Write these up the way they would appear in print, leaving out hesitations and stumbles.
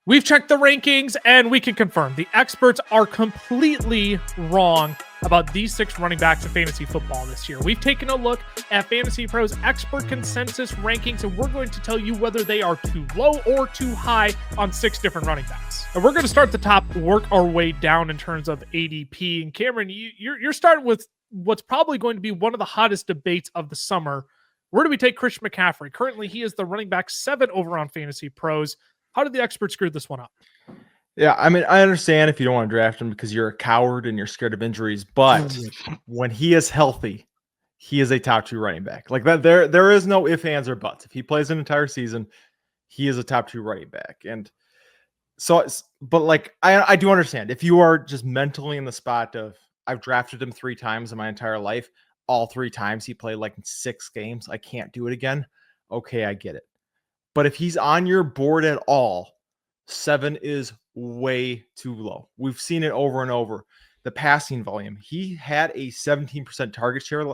We've checked the rankings and we can confirm the experts are completely wrong about these 6 running backs in fantasy football this year. We've taken a look at Fantasy Pros expert consensus rankings, and we're going to tell you whether they are too low or too high on 6 different running backs. And we're going to start at the top, work our way down in terms of ADP. And Cameron, you're starting with what's probably going to be one of the hottest debates of the summer. Where do we take Christian McCaffery? Currently, he is the running back 7 over on Fantasy Pros. How did the experts screw this one up? Yeah, I mean, I understand if you don't want to draft him because you're a coward and you're scared of injuries, but when he is healthy, he is a top 2 running back. Like that, there is no ifs, ands, or buts. If he plays an entire season, he is a top 2 running back. And so, but like, I do understand if you are just mentally in the spot of I've drafted him 3 times in my entire life, all 3 times he played like in 6 games, I can't do it again. Okay, I get it. But if he's on your board at all, 7 is way too low. We've seen it over and over. The passing volume. He had a 17% target share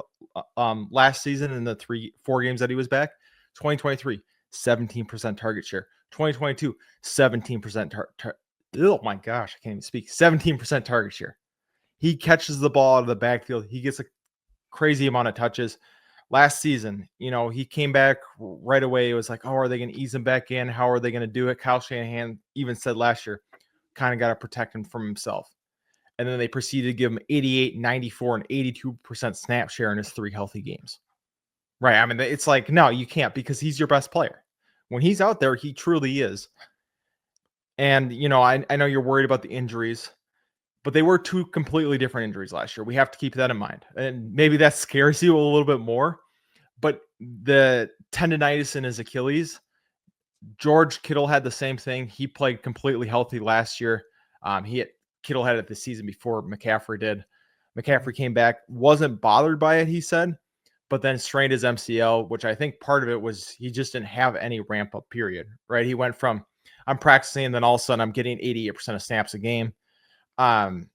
last season in the 4 games that he was back. 2023, 17% target share. 2022, 17% oh my gosh, I can't even speak. 17% target share. He catches the ball out of the backfield. He gets a crazy amount of touches. Last season, he came back right away. It was like, oh, are they going to ease him back in? How are they going to do it? Kyle Shanahan even said last year, kind of got to protect him from himself. And then they proceeded to give him 88, 94, and 82% snap share in his 3 healthy games. Right. I mean, it's like, no, you can't because he's your best player. When he's out there, he truly is. And, I know you're worried about the injuries, but they were 2 completely different injuries last year. We have to keep that in mind. And maybe that scares you a little bit more. But the tendonitis in his Achilles, George Kittle had the same thing. He played completely healthy last year. Kittle had it the season before McCaffrey did. McCaffrey came back, wasn't bothered by it, he said, but then strained his MCL, which I think part of it was he just didn't have any ramp up period, right? He went from I'm practicing, and then all of a sudden I'm getting 88% of snaps a game. And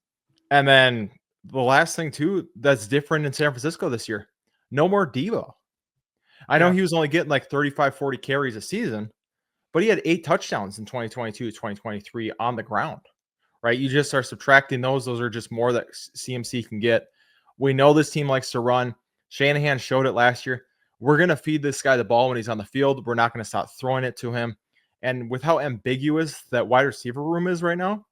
then the last thing too, that's different in San Francisco this year. No more Devo. I know he was only getting like 35, 40 carries a season, but he had 8 touchdowns in 2022, 2023 on the ground, right? You just are subtracting those. Those are just more that CMC can get. We know this team likes to run. Shanahan showed it last year. We're going to feed this guy the ball when he's on the field. We're not going to stop throwing it to him. And with how ambiguous that wide receiver room is right now,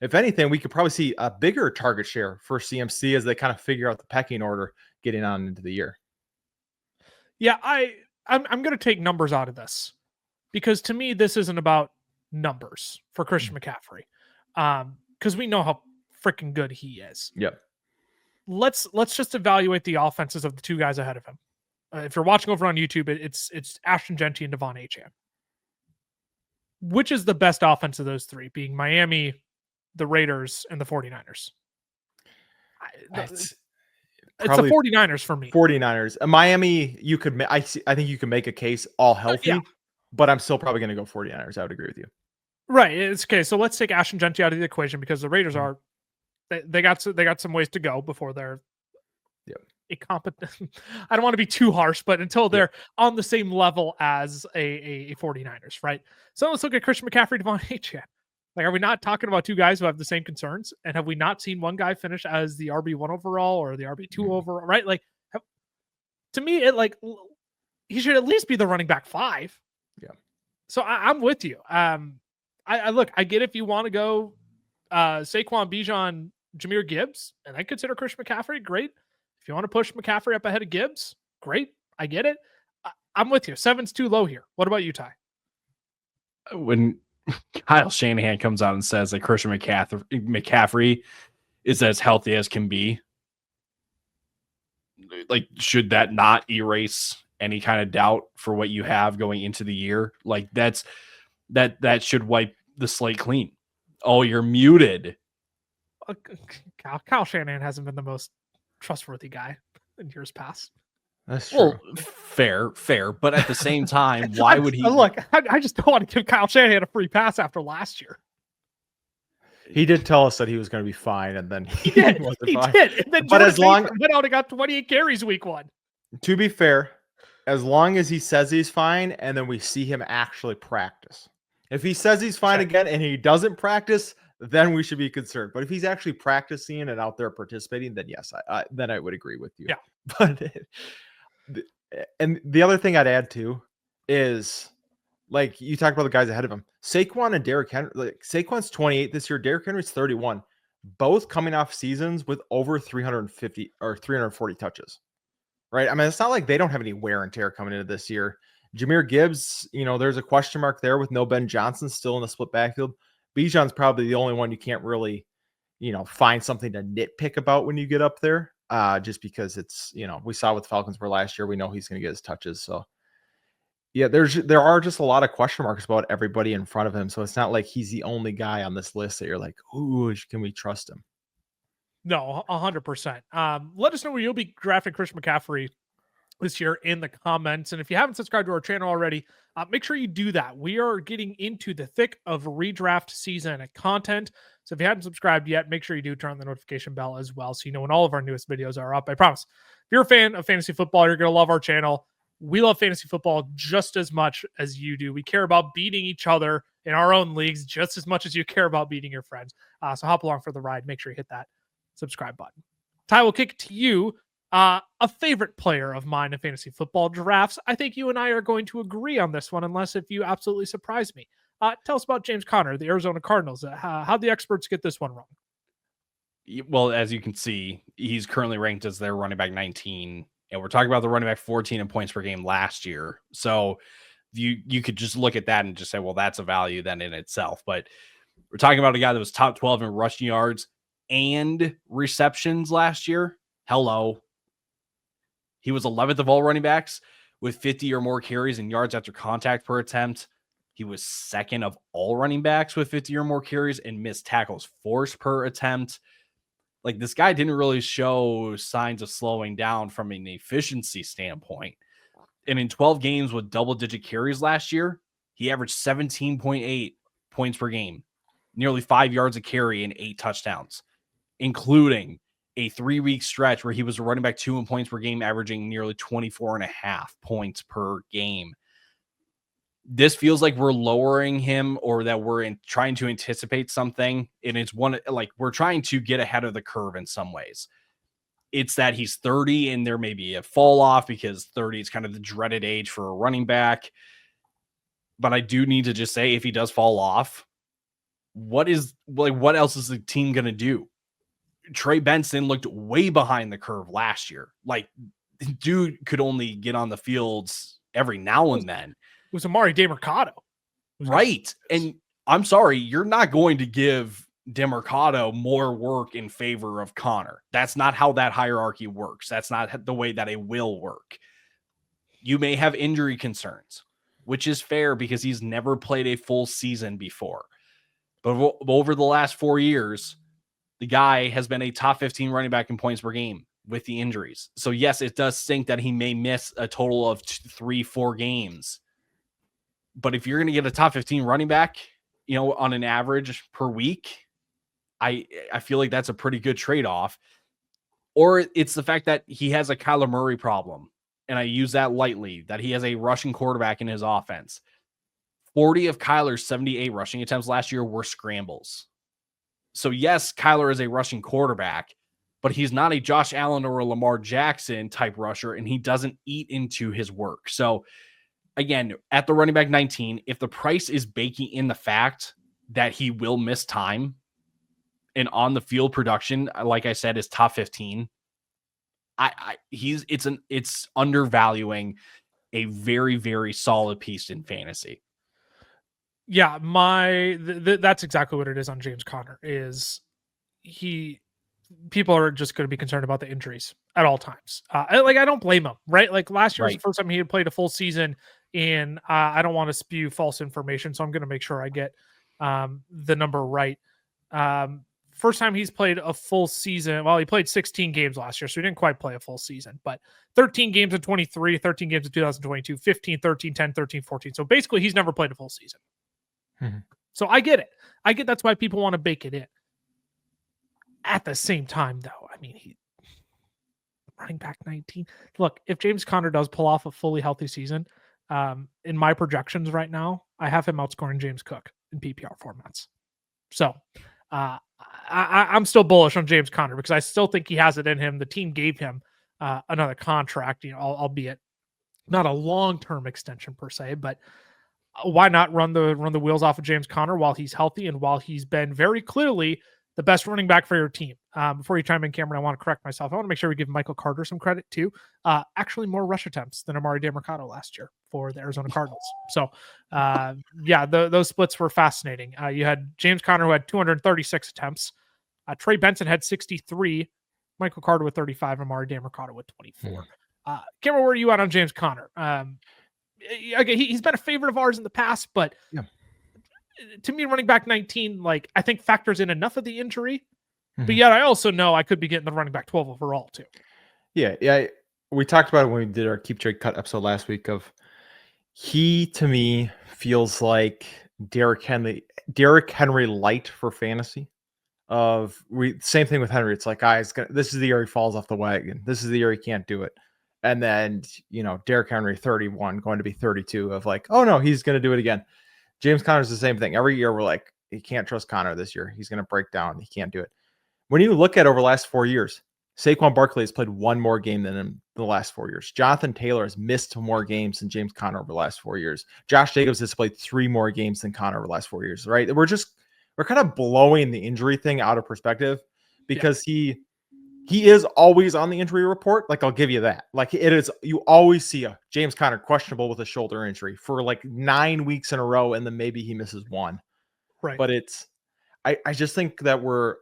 if anything, we could probably see a bigger target share for CMC as they kind of figure out the pecking order getting on into the year. Yeah, I'm going to take numbers out of this because to me, this isn't about numbers for Christian McCaffrey because we know how freaking good he is. Yep. Let's just evaluate the offenses of the 2 guys ahead of him. If you're watching over on YouTube, it's Ashton Genty and Devon Achane. Which is the best offense of those 3, being Miami, the Raiders, and the 49ers? It's the 49ers for me. 49ers. Miami, I think you can make a case all healthy, but I'm still probably going to go 49ers. I would agree with you. Right. It's okay. So let's take Ashton Genty out of the equation because the Raiders are they got some ways to go before they're a competent. I don't want to be too harsh, but until they're on the same level as a 49ers, right? So let's look at Christian McCaffrey, Devon Achane. Like, are we not talking about 2 guys who have the same concerns? And have we not seen one guy finish as the RB1 overall or the RB2 overall, right? Like, to me, he should at least be the running back 5. Yeah. So I'm with you. I get if you want to go Saquon, Bijan, Jahmyr Gibbs, and I consider Christian McCaffrey great. If you want to push McCaffrey up ahead of Gibbs, great. I get it. I'm with you. 7's too low here. What about you, Ty? When Kyle Shanahan comes out and says that Christian McCaffrey is as healthy as can be, like, should that not erase any kind of doubt for what you have going into the year? Like, that should wipe the slate clean. Oh, you're muted. Kyle Shanahan hasn't been the most trustworthy guy in years past. That's true. Well, fair. But at the same time, why would he? Look, I just don't want to give Kyle Shanahan a free pass after last year. He did tell us that he was going to be fine, and then he did. He did. And then but as long went out and got 28 carries week 1. To be fair, as long as he says he's fine, and then we see him actually practice, If he says he's fine Check. again and he doesn't practice, then we should be concerned. But if he's actually practicing and out there participating, then yes, then I would agree with you. Yeah. But and the other thing I'd add too is, like, you talked about the guys ahead of him, Saquon and Derrick Henry. Like, Saquon's 28 this year, Derrick Henry's 31, both coming off seasons with over 350 or 340 touches. Right? I mean, it's not like they don't have any wear and tear coming into this year. Jahmyr Gibbs, there's a question mark there with no Ben Johnson still in the split backfield. Bijan's probably the only one you can't really, find something to nitpick about when you get up there. Just because it's, we saw what the Falcons were last year. We know he's going to get his touches. So yeah, there are just a lot of question marks about everybody in front of him. So it's not like he's the only guy on this list that you're like, ooh, can we trust him? No, 100%. Let us know where you'll be drafting Chris McCaffery this year in the comments. And if you haven't subscribed to our channel already, make sure you do that. We are getting into the thick of redraft season content. So if you haven't subscribed yet, make sure you do turn on the notification bell as well, so you know when all of our newest videos are up. I promise. If you're a fan of fantasy football, you're going to love our channel. We love fantasy football just as much as you do. We care about beating each other in our own leagues just as much as you care about beating your friends. So hop along for the ride. Make sure you hit that subscribe button. Ty, will kick it to you. A favorite player of mine in fantasy football drafts. I think you and I are going to agree on this one, unless if you absolutely surprise me. Tell us about James Conner, the Arizona Cardinals. How'd the experts get this one wrong? Well, as you can see, he's currently ranked as their running back 19, and we're talking about the running back 14 in points per game last year. So you could just look at that and just say, well, that's a value then in itself. But we're talking about a guy that was top 12 in rushing yards and receptions last year. Hello. He was 11th of all running backs with 50 or more carries and yards after contact per attempt. He was second of all running backs with 50 or more carries and missed tackles forced per attempt. Like, this guy didn't really show signs of slowing down from an efficiency standpoint. And in 12 games with double-digit carries last year, he averaged 17.8 points per game, nearly 5 yards a carry and 8 touchdowns, including a 3-week stretch where he was running back 2 in points per game, averaging nearly 24.5 points per game. This feels like we're lowering him, or that we're trying to anticipate something. And it's we're trying to get ahead of the curve in some ways. It's that he's 30 and there may be a fall off because 30 is kind of the dreaded age for a running back. But I do need to just say, if he does fall off, what else is the team going to do? Trey Benson looked way behind the curve last year. Like, dude could only get on the fields every now and then. It was Amari DeMercado. Right. And I'm sorry, you're not going to give DeMercado more work in favor of Conner. That's not how that hierarchy works. That's not the way that it will work. You may have injury concerns, which is fair because he's never played a full season before. But over the last 4 years, the guy has been a top 15 running back in points per game with the injuries. So yes, it does stink that he may miss a total of 3-4 games. But if you're going to get a top 15 running back, on an average per week, I feel like that's a pretty good trade-off. Or it's the fact that he has a Kyler Murray problem. And I use that lightly, that he has a rushing quarterback in his offense. 40 of Kyler's 78 rushing attempts last year were scrambles. So yes, Kyler is a rushing quarterback, but he's not a Josh Allen or a Lamar Jackson type rusher, and he doesn't eat into his work. So again, at the running back 19, if the price is baking in the fact that he will miss time and on the field production, like I said, is top 15, it's undervaluing a very, very solid piece in fantasy. Yeah, that's exactly what it is on James Conner. People are just going to be concerned about the injuries at all times. I don't blame him, right? Like, last year was the first time he had played a full season, and I don't want to spew false information, so I'm going to make sure I get the number right. First time he's played a full season. Well, he played 16 games last year, so he didn't quite play a full season, but 13 games in 23, 13 games in 2022, 15, 13, 10, 13, 14. So basically, he's never played a full season. So I get it. That's why people want to bake it in. At the same time, though, I mean, he running back 19. Look, if James Conner does pull off a fully healthy season, in my projections right now, I have him outscoring James Cook in PPR formats. So I'm still bullish on James Conner because I still think he has it in him. The team gave him another contract, albeit not a long-term extension per se, but why not run the wheels off of James Conner while he's healthy and while he's been very clearly the best running back for your team. Before you chime in, Cameron, I want to correct myself. I want to make sure we give Michael Carter some credit too. Actually, more rush attempts than Amari DeMarcado last year for the Arizona Cardinals. So, those splits were fascinating. You had James Conner who had 236 attempts. Trey Benson had 63. Michael Carter with 35. Amari DeMarcado with 24. Cameron, where are you at on James Conner? Again, he's been a favorite of ours in the past, but to me, running back 19, I think factors in enough of the injury, but yet I also know I could be getting the running back 12 overall too. Yeah. We talked about it when we did our Keep Trade Cut episode last week. He to me feels like Derrick Henry light for fantasy. Same thing with Henry. It's like, this is the year he falls off the wagon. This is the year he can't do it. And then, Derrick Henry, 31, going to be 32 of oh no, he's going to do it again. James Conner's the same thing. Every year we're like, you can't trust Conner this year. He's going to break down. He can't do it. When you look at over the last 4 years, Saquon Barkley has played one more game than him in the last 4 years. Jonathan Taylor has missed more games than James Conner over the last 4 years. Josh Jacobs has played 3 more games than Conner over the last 4 years, right? We're kind of blowing the injury thing out of perspective because he is always on the injury report. I'll give you that. It is, you always see a James Conner questionable with a shoulder injury for 9 weeks in a row, and then maybe he misses one. Right. But I just think that we're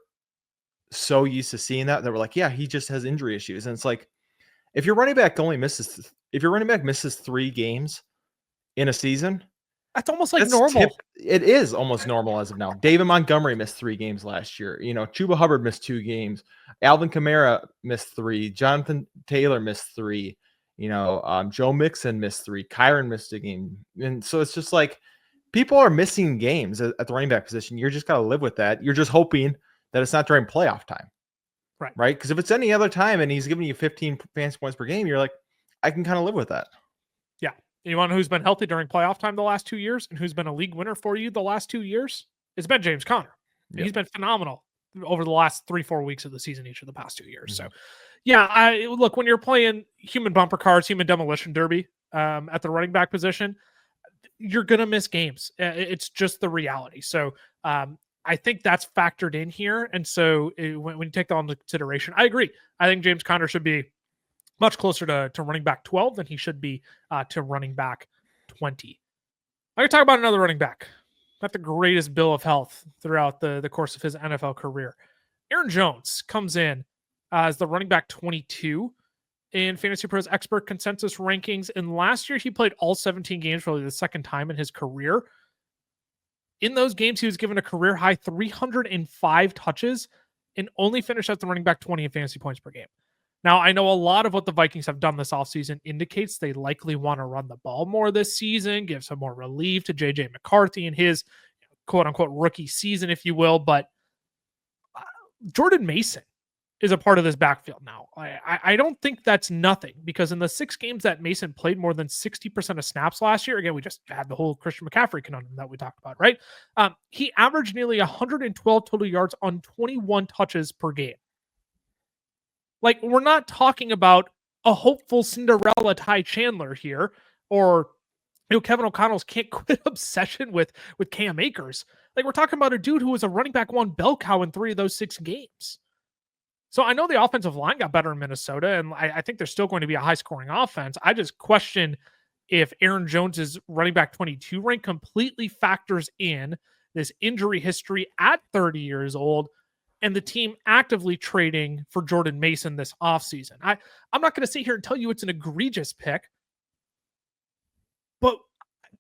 so used to seeing that we're he just has injury issues. And it's if your running back misses 3 games in a season, that's almost normal. It is almost normal as of now. David Montgomery missed 3 games last year. Chuba Hubbard missed 2 games. Alvin Kamara missed 3. Jonathan Taylor missed 3. Joe Mixon missed 3. Kyron missed a game. And so it's just people are missing games at the running back position. You're just got to live with that. You're just hoping that it's not during playoff time. Right? Because if it's any other time and he's giving you 15 fantasy points per game, you're I can kind of live with that. Yeah. You want to know who's been healthy during playoff time the last 2 years and who's been a league winner for you the last 2 years? It's been James Conner. Yep. He's been phenomenal over the last 3-4 weeks of the season each of the past 2 years. So, look, when you're playing human bumper cars, human demolition derby at the running back position, you're going to miss games. It's just the reality. So, I think that's factored in here. And so when you take that into consideration, I agree. I think James Conner should be much closer to running back 12 than he should be to running back 20. I'm going to talk about another running back. Not the greatest bill of health throughout the course of his NFL career. Aaron Jones comes in as the running back 22 in Fantasy Pros expert consensus rankings. And last year he played all 17 games for the second time in his career. In those games, he was given a career high 305 touches and only finished as the running back 20 in fantasy points per game. Now, I know a lot of what the Vikings have done this offseason indicates they likely want to run the ball more this season, give some more relief to J.J. McCarthy in his quote-unquote rookie season, if you will. But Jordan Mason is a part of this backfield now. I don't think that's nothing because in the 6 games that Mason played more than 60% of snaps last year, again, we just had the whole Christian McCaffery conundrum that we talked about, right? He averaged nearly 112 total yards on 21 touches per game. We're not talking about a hopeful Cinderella Ty Chandler here or Kevin O'Connell's can't quit obsession with Cam Akers. We're talking about a dude who was a running back 1 bell cow in 3 of those 6 games. So I know the offensive line got better in Minnesota, and I think there's still going to be a high-scoring offense. I just question if Aaron Jones's running back 22 rank completely factors in this injury history at 30 years old and the team actively trading for Jordan Mason this offseason. I'm not going to sit here and tell you it's an egregious pick, but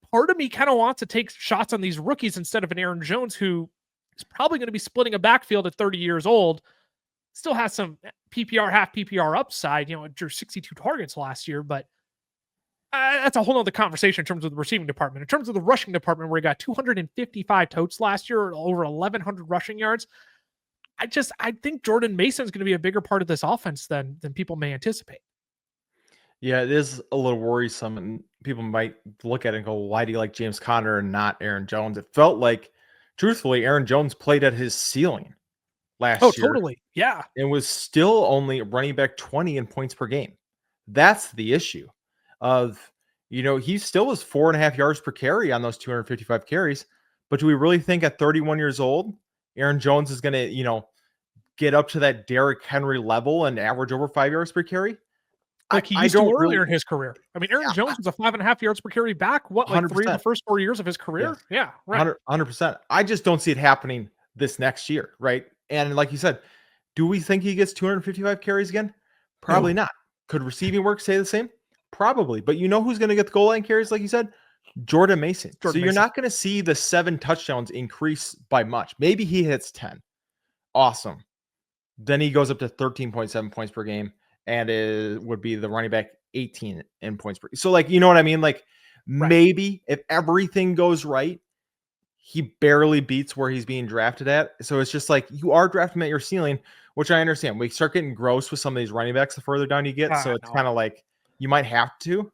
part of me kind of wants to take shots on these rookies instead of an Aaron Jones who is probably going to be splitting a backfield at 30 years old. Still has some PPR, half PPR upside, drew 62 targets last year, but that's a whole other conversation in terms of the receiving department. In terms of the rushing department, where he got 255 totes last year, over 1,100 rushing yards, I think Jordan Mason is going to be a bigger part of this offense than people may anticipate. Yeah, it is a little worrisome, and people might look at it and go, "Why do you like James Conner and not Aaron Jones?" It felt like, truthfully, Aaron Jones played at his ceiling Oh, last year totally. Yeah. and was still only running back 20 in points per game. That's the issue. Of he still was 4.5 yards per carry on those 255 carries. But do we really think at 31 years old, Aaron Jones is going to get up to that Derrick Henry level and average over 5 yards per carry? Like he I used to don't earlier really. in his career. I mean, Aaron Yeah, Jones was a 5.5 yards per carry back. What, like 3 of the 100%. first 4 years of his career? Yes. Yeah, right. 100%. I just don't see it happening this next year, right? And like you said, do we think he gets 255 carries again? Probably No. not. Could receiving work stay the same? Probably. But you know who's going to get the goal line carries, like you said? Jordan Mason. So Jordan you're Mason. not going to see the 7 touchdowns increase by much. Maybe he hits 10. Awesome. Then he goes up to 13.7 points per game, and it would be the running back 18 in points per. So, like, you know what I mean? Like, Right. maybe if everything goes right, he barely beats where he's being drafted at. So it's just like you are drafting at your ceiling, which I understand. We start getting gross with some of these running backs the further down you get. So it's No. kind of like you might have to.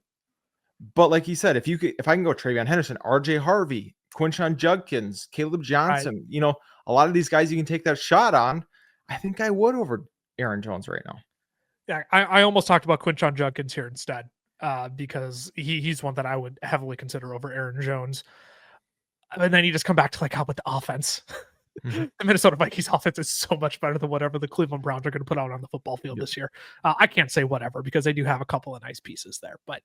But like you said, if I can go Travion Henderson, RJ Harvey, Quinshon Judkins, Kaleb Johnson, a lot of these guys you can take that shot on. I think I would over Aaron Jones right now. Yeah, I almost talked about Quinshon Judkins here instead, because he's one that I would heavily consider over Aaron Jones. And then you just come back to like how about the offense? Mhm. The Minnesota Vikings offense is so much better than whatever the Cleveland Browns are going to put out on the football field this year. I can't say whatever because they do have a couple of nice pieces there, but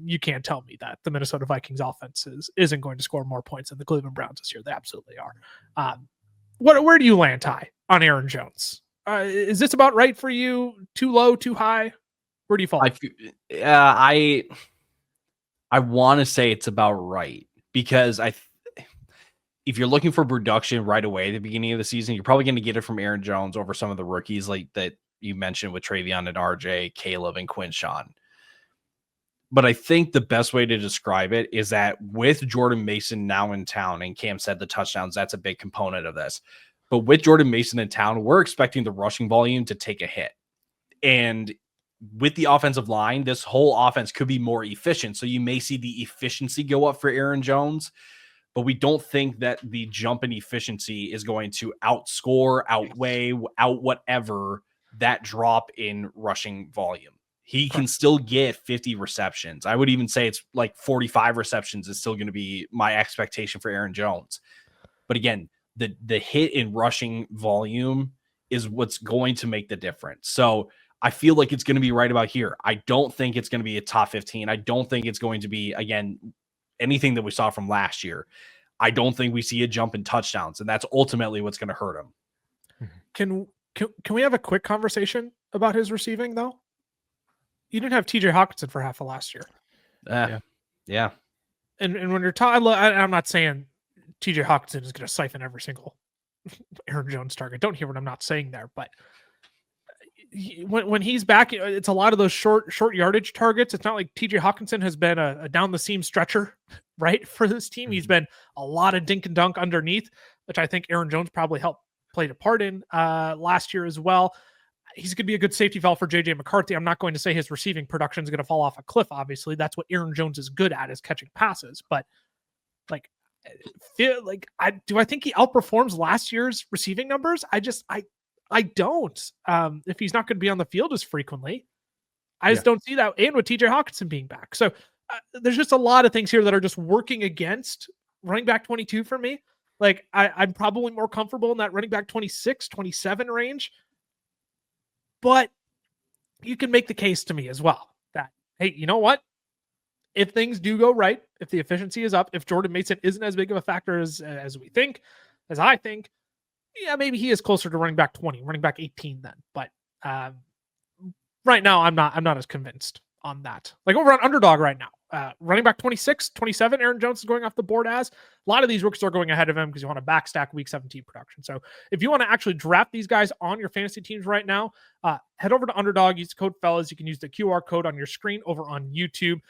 you can't tell me that the Minnesota Vikings offense isn't going to score more points than the Cleveland Browns this year. They absolutely are. Where do you land, Ty, on Aaron Jones? Is this about right for you? Too low, too high? Where do you fall? I want to say it's about right because if you're looking for production right away at the beginning of the season, you're probably going to get it from Aaron Jones over some of the rookies like that you mentioned with Travion and RJ, Kaleb and Quinshon. But I think the best way to describe it is that with Jordan Mason now in town, and Cam said the touchdowns, that's a big component of this. But with Jordan Mason in town, we're expecting the rushing volume to take a hit. And with the offensive line, this whole offense could be more efficient. So you may see the efficiency go up for Aaron Jones, but we don't think that the jump in efficiency is going to outscore, outweigh, out whatever that drop in rushing volume. He can still get 50 receptions. I would even say it's like 45 receptions is still going to be my expectation for Aaron Jones. But again, the hit in rushing volume is what's going to make the difference. So I feel like it's going to be right about here. I don't think it's going to be a top 15. I don't think it's going to be, again, anything that we saw from last year. I don't think we see a jump in touchdowns, and that's ultimately what's going to hurt him. Can we have a quick conversation about his receiving, though? You didn't have TJ Hawkinson for half of last year. Yeah. And when you're talking, I'm not saying TJ Hawkinson is going to siphon every single Aaron Jones target. Don't hear what I'm not saying there, but when he's back, it's a lot of those short yardage targets. It's not like TJ Hawkinson has been a down the seam stretcher, right, for this team. He's been a lot of dink and dunk underneath, which I think Aaron Jones probably helped played a part in last year as well. He's going to be a good safety valve for JJ McCarthy. I'm not going to say his receiving production is going to fall off a cliff. Obviously, that's what Aaron Jones is good at, is catching passes. But I think he outperforms last year's receiving numbers? I don't. If he's not going to be on the field as frequently, I just don't see that. And with TJ Hawkinson being back, so there's just a lot of things here that are just working against running back 22 for me. Like I'm probably more comfortable in that running back 26, 27 range. But you can make the case to me as well that, hey, you know what? If things do go right, if the efficiency is up, if Jordan Mason isn't as big of a factor as we think, as I think, yeah, maybe he is closer to running back 20, running back 18 then. But right now, I'm not as convinced on that. Like over on Underdog right now, running back 26, 27, Aaron Jones is going off the board as. A lot of these rookies are going ahead of him because you want to backstack week 17 production. So if you want to actually draft these guys on your fantasy teams right now, head over to Underdog, use the code FELLAS. You can use the QR code on your screen over on YouTube.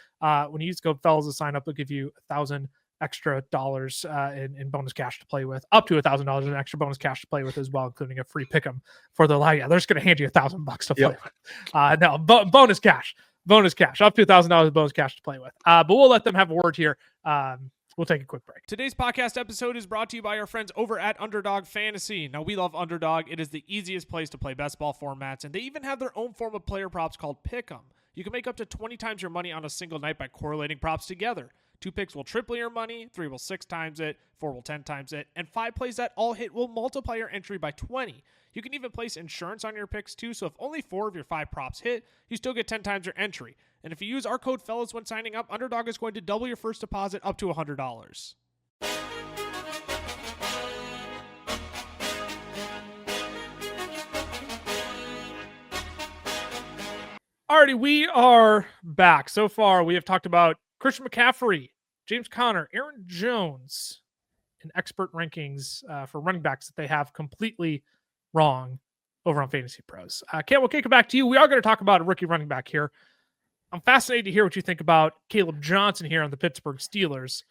When you use the code FELLAS to sign up, they'll give you $1,000 extra dollars in bonus cash to play with, up to $1,000 in extra bonus cash to play with as well, including a free pick'em for the live. Yeah, they're just going to hand you $1,000 to play with. No, bonus cash. bonus cash, up to $1,000 bonus cash to play with. But we'll let them have a word here. We'll take a quick break. Today's podcast episode is brought to you by our friends over at Underdog Fantasy. Now, we love Underdog. It is the easiest place to play best ball formats, and they even have their own form of player props called Pick'em. You can make up to 20 times your money on a single night by correlating props together. 2 picks will triple your money, 3 will 6 times it, 4 will 10 times it, and 5 plays that all hit will multiply your entry by 20. You can even place insurance on your picks too, so if only 4 of your 5 props hit, you still get 10 times your entry. And if you use our code FELLAS when signing up, Underdog is going to double your first deposit up to $100. Alrighty, we are back. So far, we have talked about Christian McCaffery, James Conner, Aaron Jones, and expert rankings for running backs that they have completely wrong over on Fantasy Pros. Cam, we'll kick it back to you. We are going to talk about a rookie running back here. I'm fascinated to hear what you think about Kaleb Johnson here on the Pittsburgh Steelers.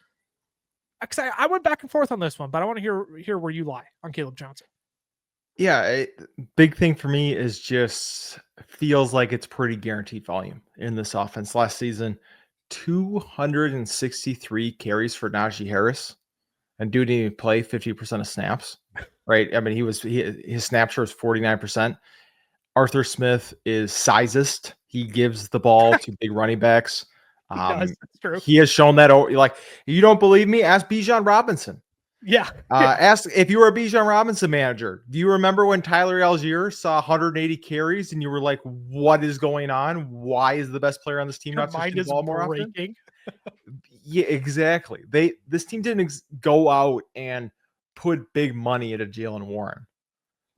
I went back and forth on this one, but I want to hear where you lie on Kaleb Johnson. Yeah, big thing for me is just feels like it's pretty guaranteed volume in this offense. Last season, 263 carries for Najee Harris, and dude didn't even play 50% of snaps, right? I mean, his snap share is 49%. Arthur Smith is sizest. He gives the ball to big running backs. That's true. He has shown that. Like, you don't believe me? Ask Bijan Robinson. Yeah. Ask if you were a Bijan Robinson manager. Do you remember when Tyler Algier saw 180 carries and you were like, "What is going on? Why is the best player on this team not touching the ball more often?" Yeah, exactly. This team didn't go out and put big money into Jalen Warren.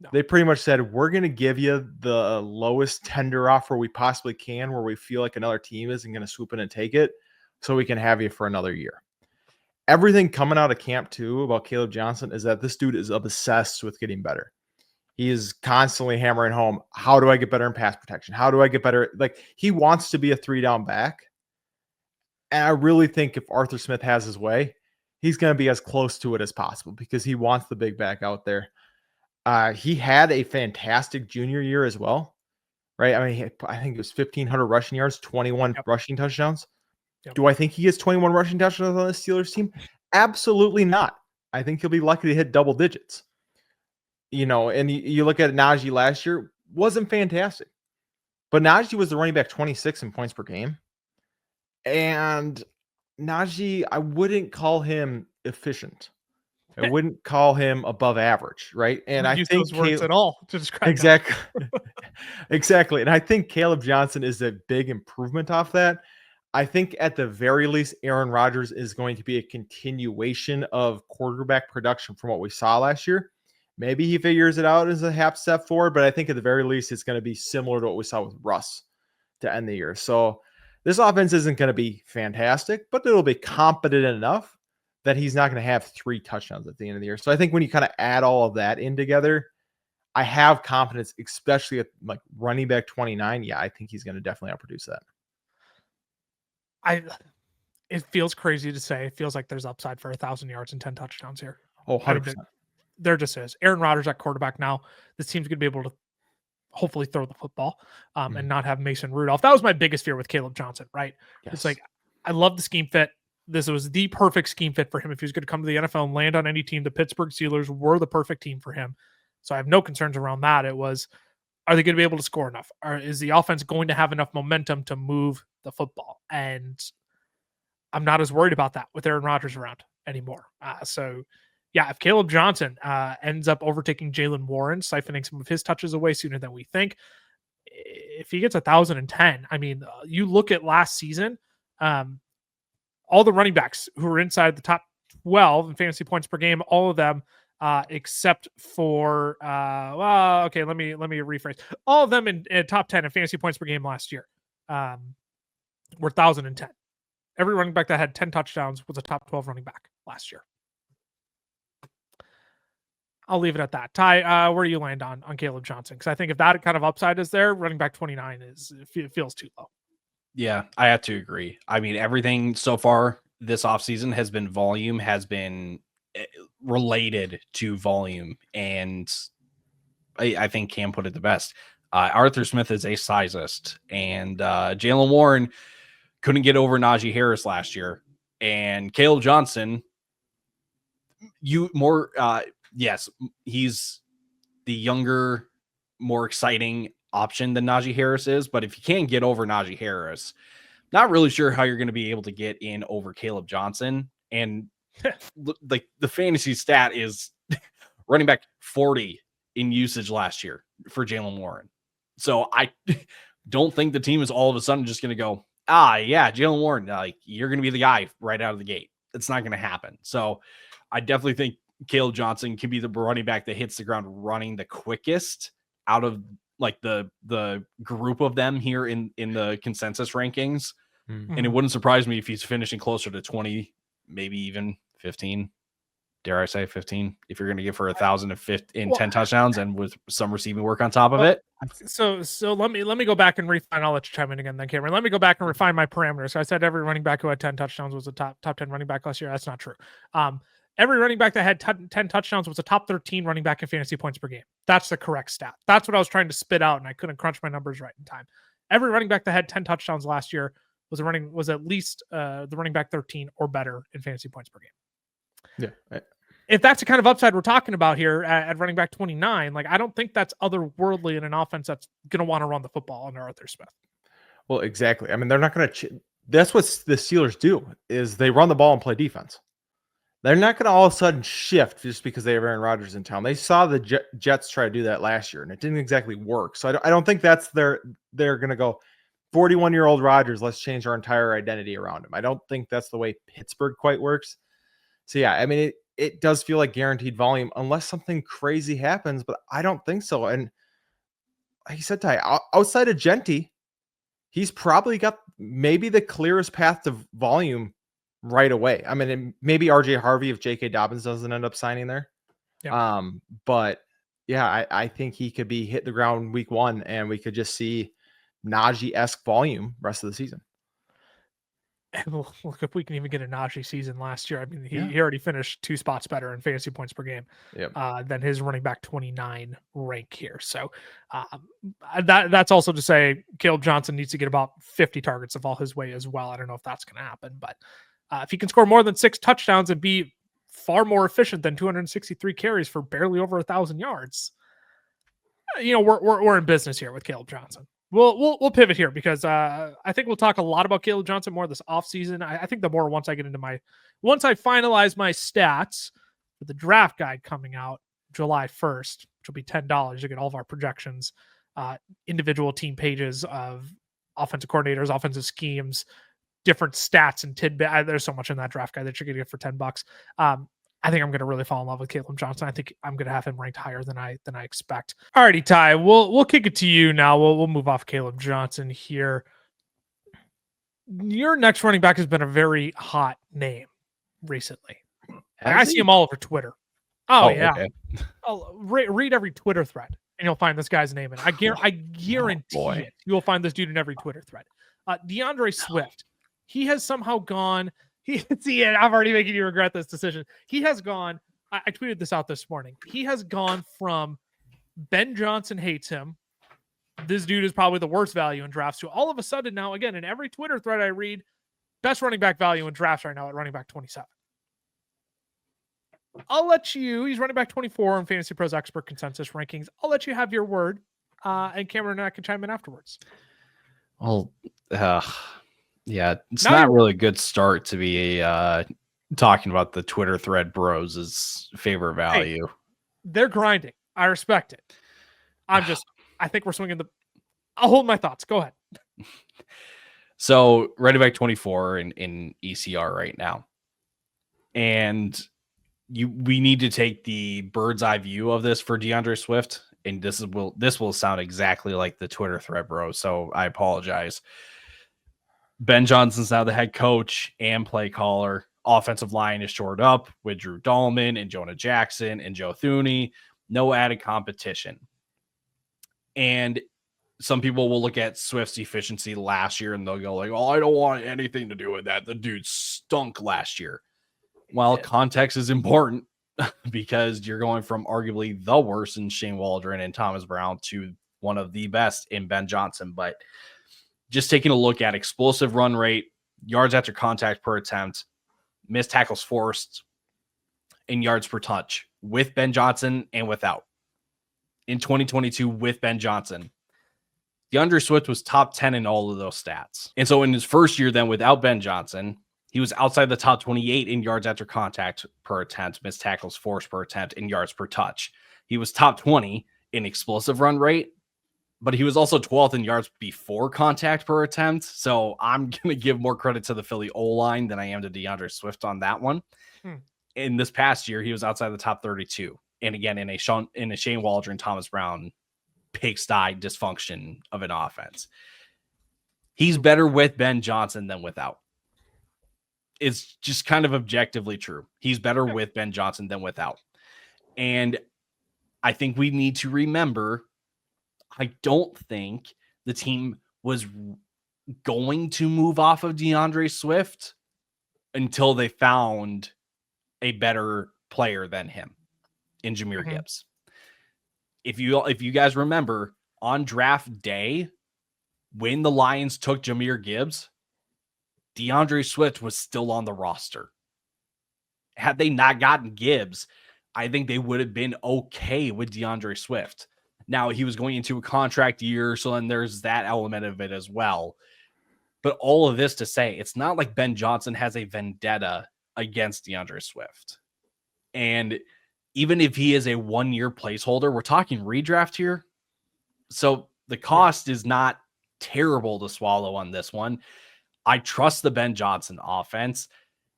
No. They pretty much said, we're going to give you the lowest tender offer we possibly can, where we feel like another team isn't going to swoop in and take it, so we can have you for another year. Everything coming out of camp too about Kaleb Johnson is that this dude is obsessed with getting better. He is constantly hammering home, how do I get better in pass protection? How do I get better? Like, he wants to be a 3-down back. And I really think if Arthur Smith has his way, he's going to be as close to it as possible because he wants the big back out there. He had a fantastic junior year as well, right? I mean, I think it was 1,500 rushing yards, 21 rushing touchdowns. Yep. Do I think he gets 21 rushing touchdowns on the Steelers team? Absolutely not. I think he'll be lucky to hit double digits. You know, and you look at Najee last year, wasn't fantastic. But Najee was the running back 26 in points per game. And Najee, I wouldn't call him efficient. I wouldn't call him above average, right? And I think those words at all to describe exactly, exactly. And I think Kaleb Johnson is a big improvement off that. I think at the very least, Aaron Rodgers is going to be a continuation of quarterback production from what we saw last year. Maybe he figures it out as a half step forward, but I think at the very least, it's going to be similar to what we saw with Russ to end the year. So this offense isn't going to be fantastic, but it'll be competent enough that he's not going to have 3 touchdowns at the end of the year. So I think when you kind of add all of that in together, I have confidence, especially at like running back 29. Yeah, I think he's going to definitely outproduce that. It feels crazy to say. It feels like there's upside for 1,000 yards and 10 touchdowns here. Oh, 100%. There just is. Aaron Rodgers at quarterback now. This team's going to be able to hopefully throw the football and not have Mason Rudolph. That was my biggest fear with Kaleb Johnson, right? Yes. It's like, I love the scheme fit. This was the perfect scheme fit for him. If he was going to come to the NFL and land on any team, the Pittsburgh Steelers were the perfect team for him. So I have no concerns around that. It was, are they going to be able to score enough? Or is the offense going to have enough momentum to move the football? And I'm not as worried about that with Aaron Rodgers around anymore. So yeah, if Kaleb Johnson ends up overtaking Jalen Warren, siphoning some of his touches away sooner than we think, if he gets 1,010, I mean, you look at last season, all the running backs who were inside the top 12 in fantasy points per game, all of them, except for, okay, let me rephrase. All of them in top 10 in fantasy points per game last year were 1,010. Every running back that had 10 touchdowns was a top 12 running back last year. I'll leave it at that. Ty, where do you land on Kaleb Johnson? Because I think if that kind of upside is there, running back 29 it feels too low. Yeah, I have to agree. I mean, everything so far this offseason has been volume, has been related to volume. And I think Cam put it the best. Arthur Smith is a sizist, and Jalen Warren couldn't get over Najee Harris last year. And Kaleb Johnson, yes, he's the younger, more exciting option than Najee Harris is. But if you can't get over Najee Harris, not really sure how you're going to be able to get in over Kaleb Johnson. And like the fantasy stat is running back 40 in usage last year for Jalen Warren. So I don't think the team is all of a sudden just going to go, yeah, Jalen Warren, like you're going to be the guy right out of the gate. It's not going to happen. So I definitely think Kaleb Johnson can be the running back that hits the ground running the quickest out of like the group of them here in the consensus rankings. Mm-hmm. And it wouldn't surprise me if he's finishing closer to 20, maybe even 15. Dare I say 15? If you're going to give her 1,000 and 10 touchdowns and with some receiving work on top of it. So let me go back and refine. I'll let you chime in again then, Cameron. Let me go back and refine my parameters. So I said every running back who had 10 touchdowns was a top 10 running back last year. That's not true. Every running back that had 10 touchdowns was a top 13 running back in fantasy points per game. That's the correct stat. That's what I was trying to spit out, and I couldn't crunch my numbers right in time. Every running back that had 10 touchdowns last year was at least the running back 13 or better in fantasy points per game. Yeah. If that's the kind of upside we're talking about here at running back 29, like I don't think that's otherworldly in an offense that's going to want to run the football under Arthur Smith. Well, exactly. I mean, they're not going to. That's what the Steelers do is they run the ball and play defense. They're not going to all of a sudden shift just because they have Aaron Rodgers in town. They saw the Jets try to do that last year, and it didn't exactly work. So I don't think that's they're going to go 41-year-old Rodgers. Let's change our entire identity around him. I don't think that's the way Pittsburgh quite works. So yeah, I mean it does feel like guaranteed volume unless something crazy happens, but I don't think so. And like you said, Ty, outside of Genty, he's probably got maybe the clearest path to volume right away. I mean, maybe RJ Harvey if J.K. Dobbins doesn't end up signing there. Yeah. But yeah, I think he could be hit the ground week one and we could just see Najee-esque volume rest of the season. And look, if we can even get a Najee season last year, I mean, he already finished 2 spots better in fantasy points per game than his running back 29 rank here. So that's also to say Kaleb Johnson needs to get about 50 targets to fall his way as well. I don't know if that's going to happen, but if he can score more than 6 touchdowns and be far more efficient than 263 carries for barely over 1,000 yards, we're in business here with Kaleb Johnson. We'll pivot here because I think we'll talk a lot about Kaleb Johnson more this offseason. I think the more once I finalize my stats for the draft guide coming out July 1st, which will be $10. You get all of our projections, individual team pages of offensive coordinators, offensive schemes, different stats and tidbit. There's so much in that draft guide that you're going to get for $10. I think I'm going to really fall in love with Kaleb Johnson. I think I'm going to have him ranked higher than I expect. Alrighty, Ty, we'll kick it to you now. We'll move off Kaleb Johnson here. Your next running back has been a very hot name recently. I see him all over Twitter. Oh yeah. Okay. I'll read every Twitter thread and you'll find this guy's name in it. I guarantee it. You will find this dude in every Twitter thread. DeAndre Swift. He has somehow gone. I'm already making you regret this decision. He has gone. I tweeted this out this morning. He has gone from Ben Johnson hates him. This dude is probably the worst value in drafts to all of a sudden now, again, in every Twitter thread I read, best running back value in drafts right now at running back 27. He's running back 24 in Fantasy Pros expert consensus rankings. I'll let you have your word. And Cameron and I can chime in afterwards. Well, yeah, it's not really a good start to be talking about the Twitter thread bros' favorite value. Hey, they're grinding. I respect it. I think we're swinging I'll hold my thoughts. Go ahead. So running back 24 in ECR right now. And we need to take the bird's eye view of this for DeAndre Swift. And this will sound exactly like the Twitter thread bro. So I apologize. Ben Johnson's now the head coach and play caller. Offensive line is shored up with Drew Dahlman and Jonah Jackson and Joe Thuney. No added competition. And some people will look at Swift's efficiency last year and they'll go like, oh, I don't want anything to do with that. The dude stunk last year. Well, context is important because you're going from arguably the worst in Shane Waldron and Thomas Brown to one of the best in Ben Johnson. But just taking a look at explosive run rate, yards after contact per attempt, missed tackles forced, and yards per touch with Ben Johnson and without. In 2022 with Ben Johnson, DeAndre Swift was top 10 in all of those stats. And so in his first year then without Ben Johnson, he was outside the top 28 in yards after contact per attempt, missed tackles forced per attempt, and yards per touch. He was top 20 in explosive run rate, but he was also 12th in yards before contact per attempt. So I'm going to give more credit to the Philly O-line than I am to DeAndre Swift on that one. In this past year, he was outside the top 32. And again, in a Shane Waldron, Thomas Brown pigsty dysfunction of an offense. He's better with Ben Johnson than without. It's just kind of objectively true. He's better with Ben Johnson than without. And I think we need to remember, I don't think the team was going to move off of DeAndre Swift until they found a better player than him in Jahmyr Gibbs. If you guys remember, on draft day, when the Lions took Jahmyr Gibbs, DeAndre Swift was still on the roster. Had they not gotten Gibbs, I think they would have been okay with DeAndre Swift. Now, he was going into a contract year, so then there's that element of it as well. But all of this to say, it's not like Ben Johnson has a vendetta against DeAndre Swift. And even if he is a one-year placeholder, we're talking redraft here. So the cost is not terrible to swallow on this one. I trust the Ben Johnson offense.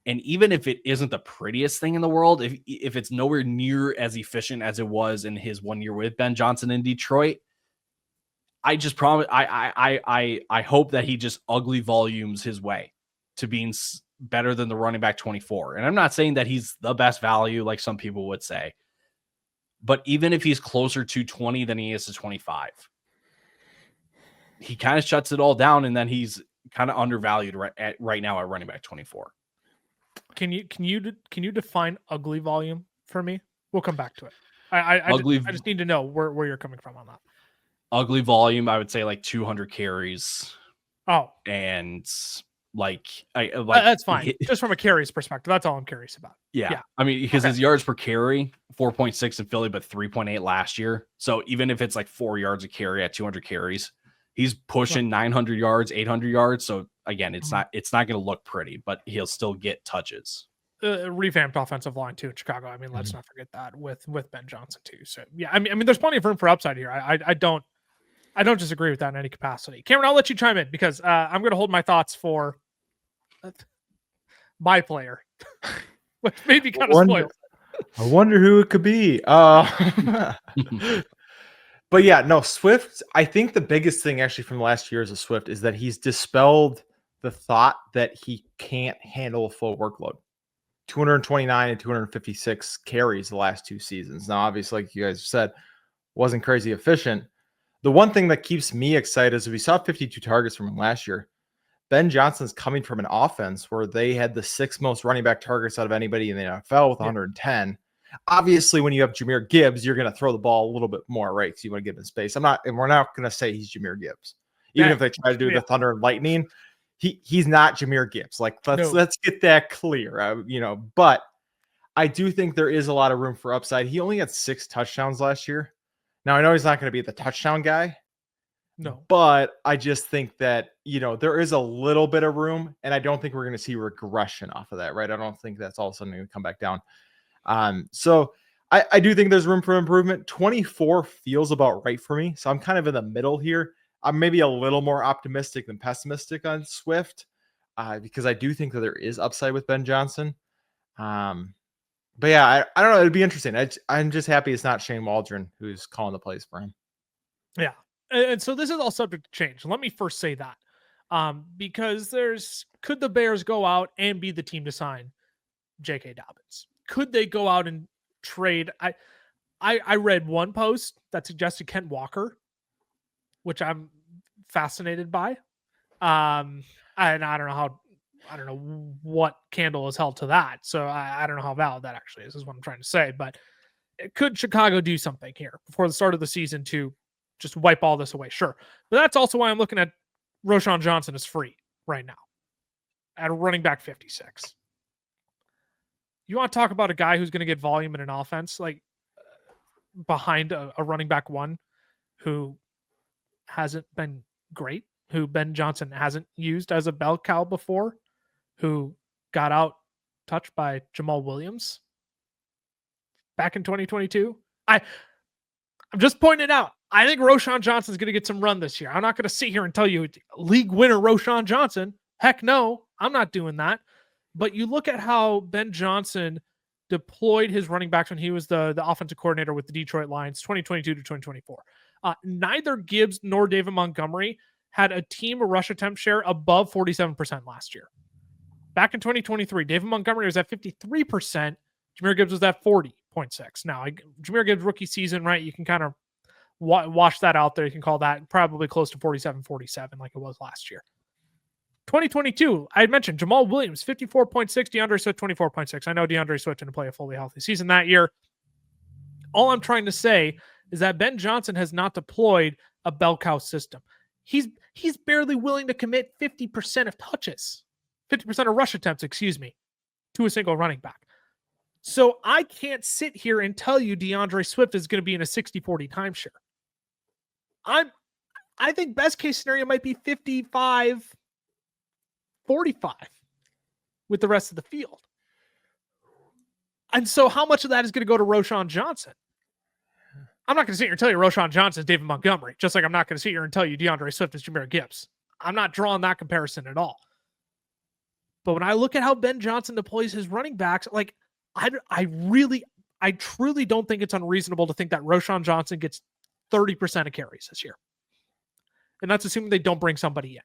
And even if it isn't the prettiest thing in the world, if it's nowhere near as efficient as it was in his 1 year with Ben Johnson in Detroit, I just promise, I hope that he just ugly volumes his way to being better than the running back 24. And I'm not saying that he's the best value, like some people would say, but even if he's closer to 20 than he is to 25, he kind of shuts it all down. And then he's kind of undervalued right now at running back 24. Can you define ugly volume for me? We'll come back to it. I just need to know where you're coming from on that. Ugly volume, I would say like 200 carries. Oh, and that's fine. Just from a carries perspective, that's all I'm curious about. Yeah. I mean, because his yards per carry, 4.6 in Philly, but 3.8 last year. So even if it's like 4 yards a carry at 200 carries, he's pushing 900 yards, 800 yards. So again, it's not going to look pretty, but he'll still get touches. Revamped offensive line too in Chicago. I mean, let's not forget that with Ben Johnson too. So yeah, I mean, there's plenty of room for upside here. I don't disagree with that in any capacity. Cameron, I'll let you chime in because I'm going to hold my thoughts for my player, which may be kind of spoiled. I wonder who it could be. But yeah, no, Swift, I think the biggest thing actually from last year as a Swift is that he's dispelled the thought that he can't handle a full workload. 229 and 256 carries the last 2 seasons. Now, obviously, like you guys said, wasn't crazy efficient. The one thing that keeps me excited is we saw 52 targets from him last year. Ben Johnson's coming from an offense where they had the 6th most running back targets out of anybody in the NFL with 110. Obviously, when you have Jahmyr Gibbs, you're going to throw the ball a little bit more, right? Because you want to give him space. We're not going to say he's Jahmyr Gibbs. Even if they try to do the Thunder and Lightning, he's not Jahmyr Gibbs. Like, let's get that clear. But I do think there is a lot of room for upside. He only had 6 touchdowns last year. Now, I know he's not going to be the touchdown guy. No. But I just think that, there is a little bit of room, and I don't think we're going to see regression off of that, right? I don't think that's all of a sudden going to come back down. So I do think there's room for improvement. 24 feels about right for me. So I'm kind of in the middle here. I'm maybe a little more optimistic than pessimistic on Swift because I do think that there is upside with Ben Johnson. But yeah, I don't know. It'd be interesting. I'm just happy it's not Shane Waldron who's calling the plays for him. Yeah. And so this is all subject to change. Let me first say that because could the Bears go out and be the team to sign J.K. Dobbins? Could they go out and trade? I read one post that suggested Kent Walker, which I'm fascinated by. And I don't know what candle is held to that. So I don't know how valid that actually is what I'm trying to say. But could Chicago do something here before the start of the season to just wipe all this away. Sure. But that's also why I'm looking at Roschon Johnson as free right now at running back 56. You want to talk about a guy who's going to get volume in an offense like behind a running back one who hasn't been great, who Ben Johnson hasn't used as a bell cow before, who got out touched by Jamal Williams back in 2022. I'm just pointing it out. I think Roschon Johnson is going to get some run this year. I'm not going to sit here and tell you league winner Roschon Johnson. Heck no, I'm not doing that. But you look at how Ben Johnson deployed his running backs when he was the offensive coordinator with the Detroit Lions, 2022 to 2024. Neither Gibbs nor David Montgomery had a team rush attempt share above 47% last year. Back in 2023, David Montgomery was at 53%. Jahmyr Gibbs was at 40.6. Now, Jahmyr Gibbs rookie season, right? You can kind of wash that out there. You can call that probably close to 47 like it was last year. 2022, I had mentioned Jamal Williams, 54.6, DeAndre Swift, 24.6. I know DeAndre Swift didn't play a fully healthy season that year. All I'm trying to say is that Ben Johnson has not deployed a bell cow system. He's barely willing to commit 50% of touches, 50% of rush attempts, to a single running back. So I can't sit here and tell you DeAndre Swift is going to be in a 60-40 timeshare. I think best case scenario might be 55-45 with the rest of the field. And so how much of that is going to go to Roschon Johnson? I'm not going to sit here and tell you Roschon Johnson is David Montgomery, just like I'm not going to sit here and tell you DeAndre Swift is Jahmyr Gibbs. I'm not drawing that comparison at all. But when I look at how Ben Johnson deploys his running backs, like I truly don't think it's unreasonable to think that Roschon Johnson gets 30% of carries this year. And that's assuming they don't bring somebody in.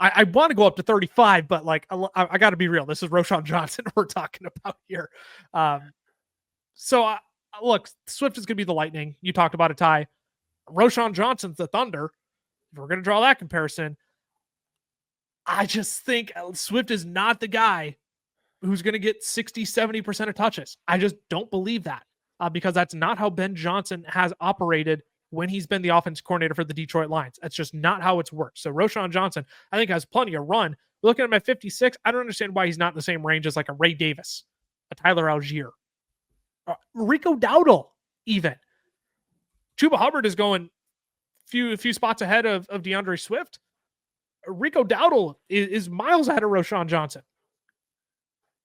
I want to go up to 35, but like I got to be real. This is Roschon Johnson we're talking about here. Look, Swift is going to be the Lightning. You talked about it, Ty. Roschon Johnson's the Thunder. If we're going to draw that comparison, I just think Swift is not the guy who's going to get 60-70% of touches. I just don't believe that because that's not how Ben Johnson has operated when he's been the offense coordinator for the Detroit Lions. That's just not how it's worked. So Roschon Johnson, I think, has plenty of run. Looking at him at 56, I don't understand why he's not in the same range as like a Ray Davis, a Tyler Algier, Rico Dowdle, even. Chuba Hubbard is going a few spots ahead of DeAndre Swift. Rico Dowdle is miles ahead of Roschon Johnson.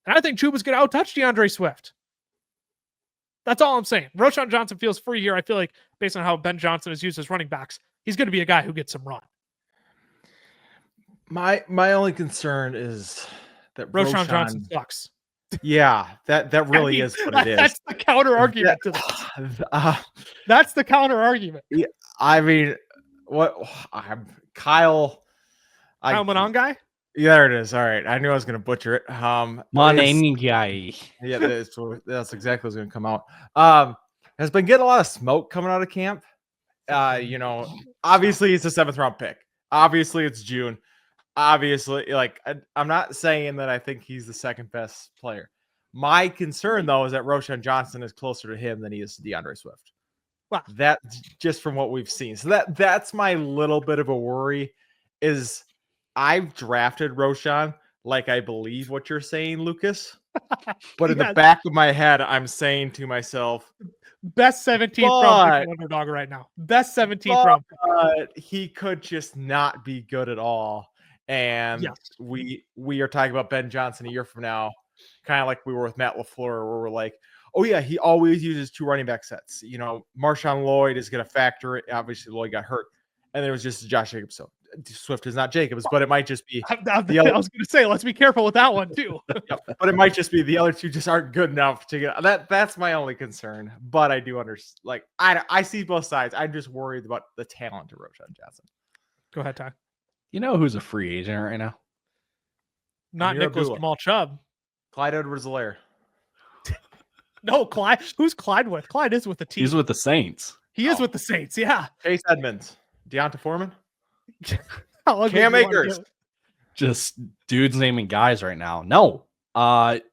And I think Chuba's going to out-touch DeAndre Swift. That's all I'm saying. Roschon Johnson feels free here. I feel like based on how Ben Johnson has used his running backs, he's going to be a guy who gets some run. My only concern is that Roschon Johnson sucks. Yeah, that really is what it is. That's the counter argument to this. That's the counter argument. Yeah, I mean, Kyle Monongai? Yeah, there it is. All right. I knew I was going to butcher it. Monongai. Yeah, that's exactly what's going to come out. Has been getting a lot of smoke coming out of camp. Obviously it's a 7th round pick. Obviously it's June. Obviously, like I'm not saying that I think he's the second best player. My concern though is that Roschon Johnson is closer to him than he is to DeAndre Swift. Wow. That just from what we've seen. So that's my little bit of a worry is I've drafted Roschon like I believe what you're saying, Lucas. But in the back of my head, I'm saying to myself, best 17th round underdog right now. Best 17th round. But he could just not be good at all. And yes, we are talking about Ben Johnson a year from now, kind of like we were with Matt LaFleur, where we're like, oh yeah, he always uses 2 running back sets. Marshawn Lloyd is going to factor it. Obviously, Lloyd got hurt, and there was just Josh Jacobs. So Swift is not Jacobs, but it might just be. I was going to say, let's be careful with that one too. Yep, but it might just be the other 2 just aren't good enough to get that. That's my only concern. But I do understand. Like I see both sides. I'm just worried about the talent of Roschon Johnson. Go ahead, Ty. You know who's a free agent right now? Not Nicholas Jamal Chubb. Clyde Edwards-Helaire. No, Clyde. Who's Clyde with? Clyde is with the team. He's with the Saints. He is with the Saints, yeah. Chase Edmonds. Deonta Foreman. Cam Akers. Just dudes naming guys right now. No.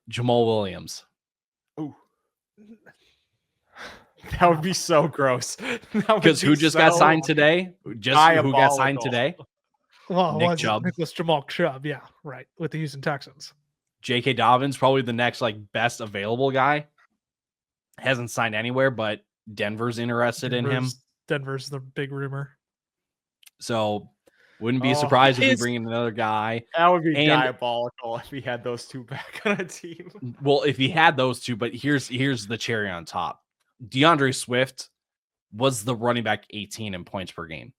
Jamal Williams. Ooh. That would be so gross. Because who just got signed today? Just who got signed diabolical. today? Well, Nick was Chubb. Nicholas Jamal Chubb, yeah, right, with the Houston Texans. J.K. Dobbins, probably the next like best available guy. Hasn't signed anywhere, but Denver's interested in him. Denver's the big rumor. So wouldn't be surprised if we bring in another guy. That would be diabolical if he had those two back on a team. Well, if he had those two, but here's the cherry on top. DeAndre Swift was the running back 18 in points per game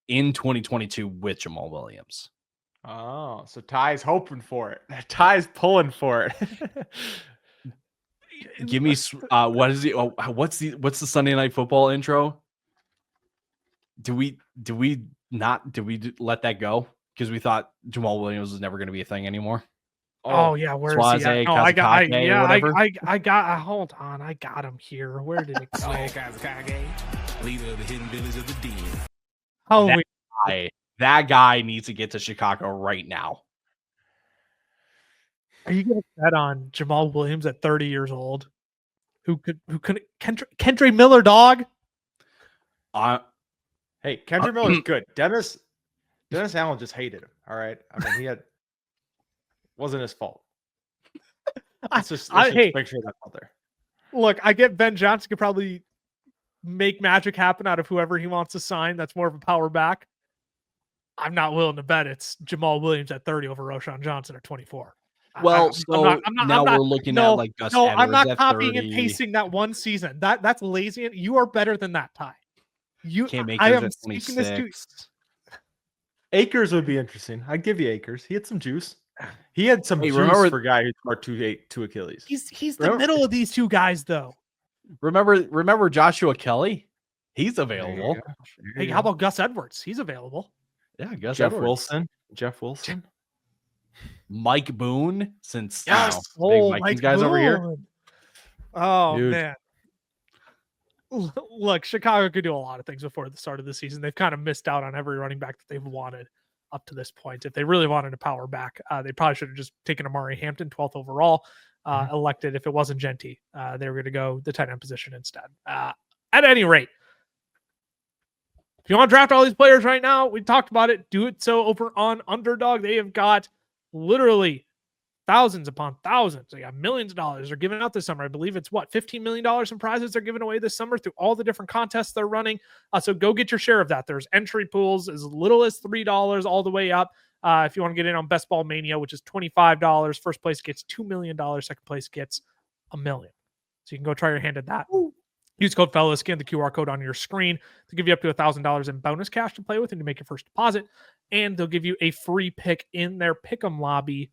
in 2022 with Jamal Williams. Oh, so Ty's hoping for it. Ty's pulling for it. Give me what is he? Oh, what's the Sunday Night Football intro? Do we let that go because we thought Jamal Williams was never going to be a thing anymore? Oh yeah, where is he at? No, I got. Hold on, I got him here. Where did it go? Leader of the hidden village of the den. Oh, that guy needs to get to Chicago right now. Are you going to bet on Jamal Williams at 30 years old? Who could Kendre Miller, dog? Hey, Kendre Miller's good. Dennis Allen just hated him. All right. I mean, wasn't his fault. Let's just make sure that's out there. Look, I get Ben Johnson could probably make magic happen out of whoever he wants to sign. That's more of a power back. I'm not willing to bet it's Jamal Williams at 30 over Roschon Johnson at 24. Well, we're looking at like Gus Edwards. I'm not copying 30. and pasting that one season. That's lazy. You are better than that, Ty. You can't make I it am at speaking this to 26. Akers would be interesting. I'd give you Akers. He had some juice. He had some juice for a guy who tore two Achilles. He's the middle of these two guys, though. Remember Joshua Kelly? He's available. Hey, how about Gus Edwards? He's available. Yeah, Gus Jeff Edwards. Wilson. Jeff Wilson. Mike Boone, since Yes. big Vikings guys over here. Oh Dude. man. Look, Chicago could do a lot of things before the start of the season. They've kind of missed out on every running back that they've wanted up to this point. If they really wanted a power back, they probably should have just taken Amari Hampton, 12th overall, elected. If it wasn't Genty, they were going to go the tight end position instead. At any rate, if you want to draft all these players right now, we talked about it. Do it so over on Underdog. They have got literally thousands upon thousands. They got millions of dollars they're giving out this summer. I believe it's $15 million in prizes they're giving away this summer through all the different contests they're running. So go get your share of that. There's entry pools as little as $3 all the way up. If you want to get in on Best Ball Mania, which is $25, first place gets $2 million. Second place gets $1 million. So you can go try your hand at that. Use code FELLAS, scan the QR code on your screen to give you up to $1,000 in bonus cash to play with and to make your first deposit. And they'll give you a free pick in their Pick'em lobby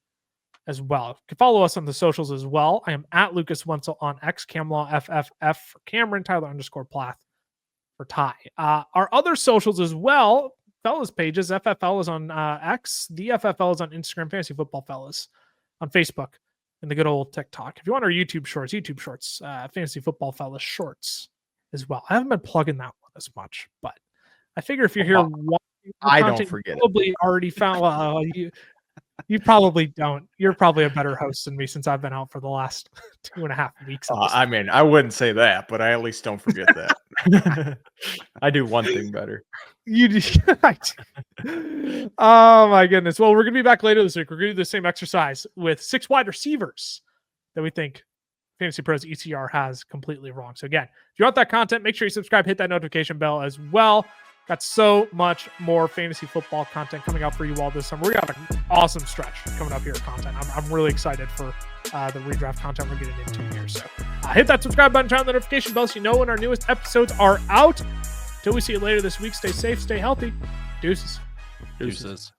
as well. You can follow us on the socials as well. I am at Lucas Wenzel on X, Camlaw FFF for Cameron, Tyler _Plath for Ty. Our other socials as well, Fellas pages, FFL is on X, the FFL is on Instagram, Fantasy Football Fellas on Facebook, and the good old TikTok. If you want our YouTube Shorts, Fantasy Football Fellas Shorts as well. I haven't been plugging that one as much, but I figure if you're here, I don't forget you probably already found. You probably don't. You're probably a better host than me since I've been out for the last 2.5 weeks. I mean, I wouldn't say that, but I at least don't forget that. I do one thing better. You do. Oh my goodness. Well, we're gonna be back later this week. We're gonna do the same exercise with 6 wide receivers that we think Fantasy Pros ECR has completely wrong. So again, if you want that content, make sure you subscribe, hit that notification bell as well. Got so much more fantasy football content coming out for you all this summer. We got an awesome stretch coming up here of content. I'm really excited for the redraft content we're getting into here. So hit that subscribe button, turn on the notification bell so you know when our newest episodes are out. Till we see you later this week, stay safe, stay healthy. Deuces. Deuces.